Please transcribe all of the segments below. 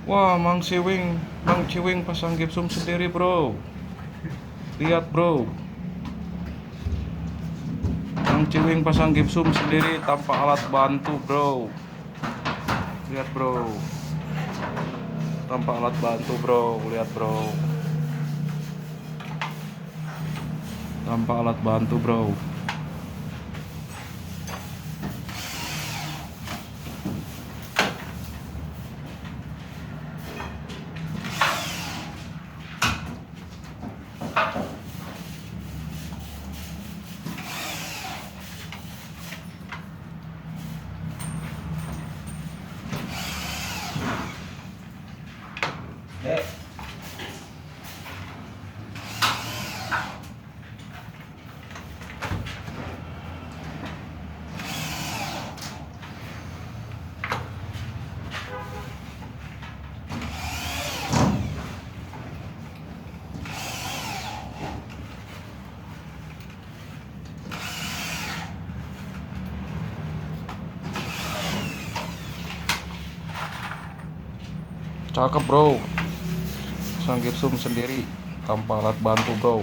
Wah, Mang Ciwing pasang gipsum sendiri, bro. Lihat, bro. Mang Ciwing pasang gipsum sendiri tanpa alat bantu, bro. Lihat, bro. Tanpa alat bantu, bro. Lihat, bro. Tanpa alat bantu, bro. Dek, Cakep, bro. Pasang gipsum sendiri tanpa alat bantu, bro.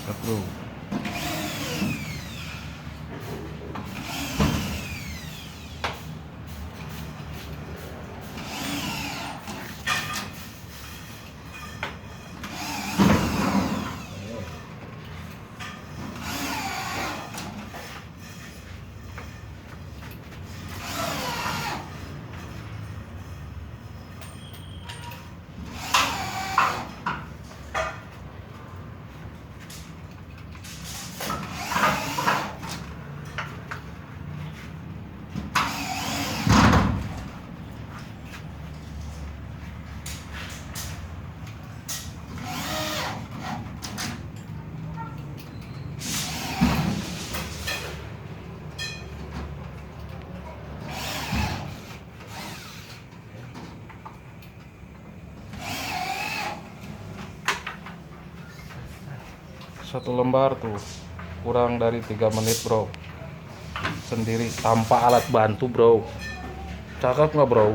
Lihat, bro. Satu lembar tuh kurang dari 3 menit, bro. Sendiri tanpa alat bantu, bro. Cakep nggak, bro?